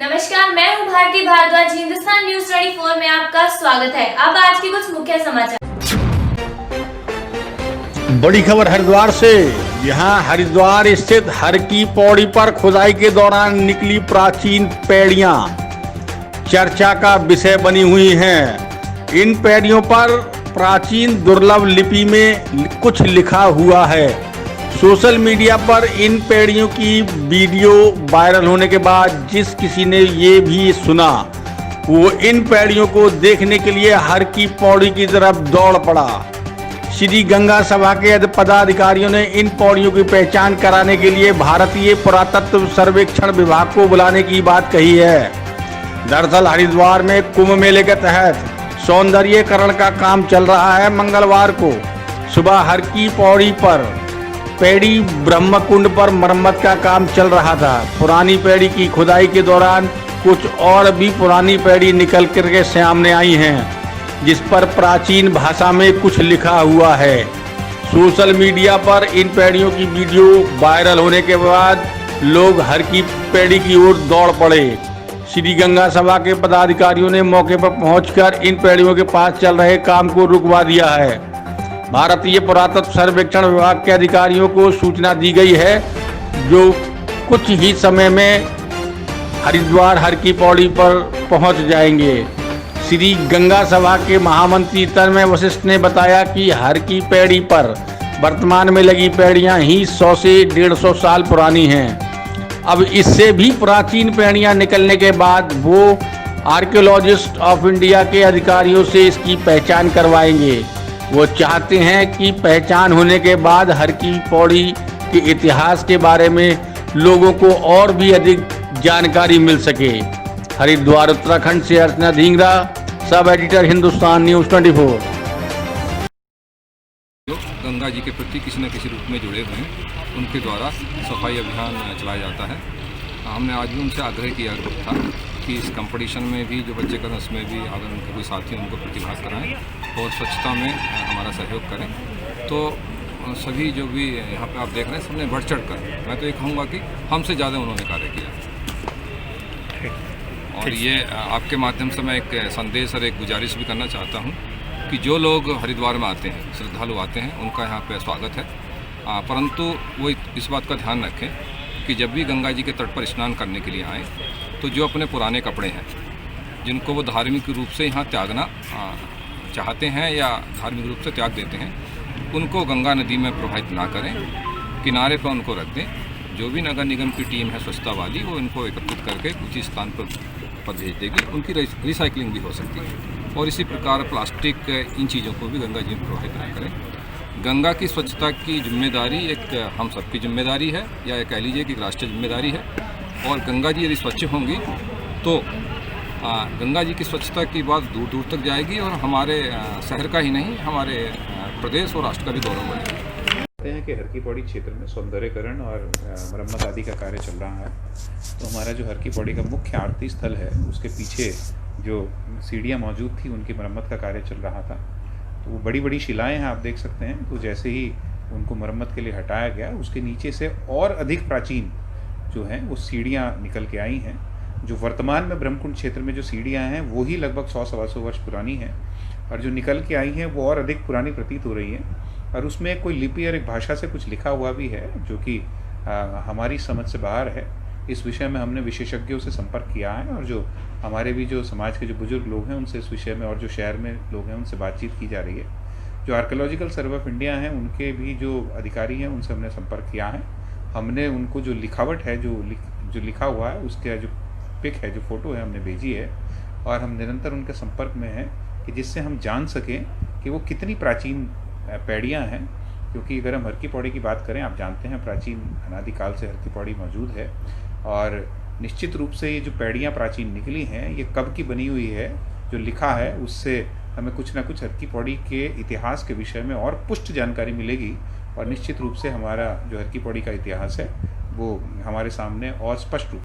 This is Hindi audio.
नमस्कार, मैं हूं भारती भारद्वाज। हिंदुस्तान न्यूज 24 में आपका स्वागत है। अब आज के कुछ मुख्य समाचार। बड़ी खबर हरिद्वार से। यहाँ हरिद्वार स्थित हर की पौड़ी पर खुदाई के दौरान निकली प्राचीन पैड़ियां चर्चा का विषय बनी हुई हैं। इन पैड़ियों पर प्राचीन दुर्लभ लिपि में कुछ लिखा हुआ है। सोशल मीडिया पर इन पैड़ियों की वीडियो वायरल होने के बाद जिस किसी ने ये भी सुना वो इन पैड़ियों को देखने के लिए हर की पौड़ी की तरफ दौड़ पड़ा। श्री गंगा सभा के पदाधिकारियों ने इन पौड़ियों की पहचान कराने के लिए भारतीय पुरातत्व सर्वेक्षण विभाग को बुलाने की बात कही है। दरअसल हरिद्वार में कुंभ मेले के तहत सौंदर्यीकरण का काम चल रहा है। मंगलवार को सुबह हर की पौड़ी पर पैड़ी ब्रह्मकुंड पर मरम्मत का काम चल रहा था। पुरानी पैड़ी की खुदाई के दौरान कुछ और भी पुरानी पैड़ी निकल करके सामने आई हैं, जिस पर प्राचीन भाषा में कुछ लिखा हुआ है। सोशल मीडिया पर इन पैड़ियों की वीडियो वायरल होने के बाद लोग हर की पैड़ी की ओर दौड़ पड़े। श्री गंगा सभा के पदाधिकारियों ने मौके पर पहुंचकर इन पैड़ियों के पास चल रहे काम को रुकवा दिया है। भारतीय पुरातत्व सर्वेक्षण विभाग के अधिकारियों को सूचना दी गई है, जो कुछ ही समय में हरिद्वार हर की पौड़ी पर पहुंच जाएंगे। श्री गंगा सभा के महामंत्री तन्मय वशिष्ठ ने बताया कि हर की पैड़ी पर वर्तमान में लगी पैड़ियां ही 100 से 150 साल पुरानी हैं। अब इससे भी प्राचीन पैड़ियां निकलने के बाद वो आर्कियोलॉजिस्ट ऑफ इंडिया के अधिकारियों से इसकी पहचान करवाएंगे। वो चाहते हैं कि पहचान होने के बाद हर की पौड़ी के इतिहास के बारे में लोगों को और भी अधिक जानकारी मिल सके। हरिद्वार उत्तराखंड से Archana Dhingra, sub editor Hindustan news 24। Ganga ji के प्रति किसी न किसी रूप में जुड़े हुए हैं, उनके द्वारा सफाई अभियान चलाया जाता है। हमने आज भी उनसे आग्रह किया था कि इस कंपटीशन में भी जो बच्चे कर उसमें भी अगर उनके कोई साथी उनको प्रतिभाग कराएं और स्वच्छता में हमारा सहयोग करें। तो सभी जो भी यहाँ पे आप देख रहे हैं सबने बढ़ चढ़ कर, मैं तो ये कहूँगा कि हमसे ज़्यादा उन्होंने कार्य किया। और ये आपके माध्यम से मैं एक संदेश और एक गुजारिश भी करना चाहता हूँ कि जो लोग हरिद्वार में आते हैं, श्रद्धालु आते हैं, उनका यहाँ पे स्वागत है। परंतु वो इस बात का ध्यान रखें कि जब भी गंगा जी के तट पर स्नान करने के लिए आएँ तो जो अपने पुराने कपड़े हैं जिनको वो धार्मिक रूप से यहाँ त्यागना चाहते हैं या धार्मिक रूप से त्याग देते हैं, उनको गंगा नदी में प्रवाहित ना करें, किनारे पर उनको रख दें। जो भी नगर निगम की टीम है स्वच्छता वाली, वो इनको एकत्रित करके उचित स्थान पर भेज देगी। उनकी रिसाइकलिंग भी हो सकती है। और इसी प्रकार प्लास्टिक इन चीज़ों को भी गंगा जी में प्रवाहित ना करें। गंगा की स्वच्छता की जिम्मेदारी एक हम सबकी जिम्मेदारी है, या कह लीजिए कि राष्ट्रीय जिम्मेदारी है। और गंगा जी यदि स्वच्छ होंगी तो गंगा जी की स्वच्छता की बात दूर दूर तक जाएगी और हमारे शहर का ही नहीं, हमारे प्रदेश और राष्ट्र का भी गौरव बढ़ेगा। कहते हैं कि हर की पौड़ी क्षेत्र में सौंदर्यीकरण और मरम्मत आदि का कार्य चल रहा है। तो हमारा जो हर की पौड़ी का मुख्य आरती स्थल है, उसके पीछे जो सीढ़ियाँ मौजूद थी उनकी मरम्मत का कार्य चल रहा था। तो वो बड़ी बड़ी शिलाएँ हैं, आप देख सकते हैं। तो जैसे ही उनको मरम्मत के लिए हटाया गया, उसके नीचे से और अधिक प्राचीन जो हैं वो सीढ़ियाँ निकल के आई हैं। जो वर्तमान में ब्रह्मकुंड क्षेत्र में जो सीढ़ियाँ हैं वो ही लगभग 100-125 वर्ष पुरानी हैं, और जो निकल के आई हैं वो और अधिक पुरानी प्रतीत हो रही हैं। और उसमें कोई लिपि और एक भाषा से कुछ लिखा हुआ भी है, जो कि हमारी समझ से बाहर है। इस विषय में हमने विशेषज्ञों से संपर्क किया है, और जो हमारे भी जो समाज के जो बुजुर्ग लोग हैं उनसे इस विषय में, और जो शहर में लोग हैं उनसे बातचीत की जा रही है। जो आर्कियोलॉजिकल सर्वे ऑफ इंडिया हैं उनके भी जो अधिकारी हैं उनसे हमने संपर्क किया है। हमने उनको जो लिखावट है, जो लिखा हुआ है, उसके जो पिक है, जो फ़ोटो है, हमने भेजी है। और हम निरंतर उनके संपर्क में हैं कि जिससे हम जान सकें कि वो कितनी प्राचीन पैड़ियाँ हैं। क्योंकि अगर हम हर की पौड़ी की बात करें, आप जानते हैं प्राचीन अनादिकाल से हर की पौड़ी मौजूद है। और निश्चित रूप से ये जो पैड़ियाँ प्राचीन निकली हैं, ये कब की बनी हुई है, जो लिखा है उससे हमें कुछ ना कुछ हर की पौड़ी के इतिहास के विषय में और पुष्ट जानकारी मिलेगी। और निश्चित रूप से हमारा जो हर की पौड़ी का इतिहास है वो हमारे सामने और स्पष्ट रूप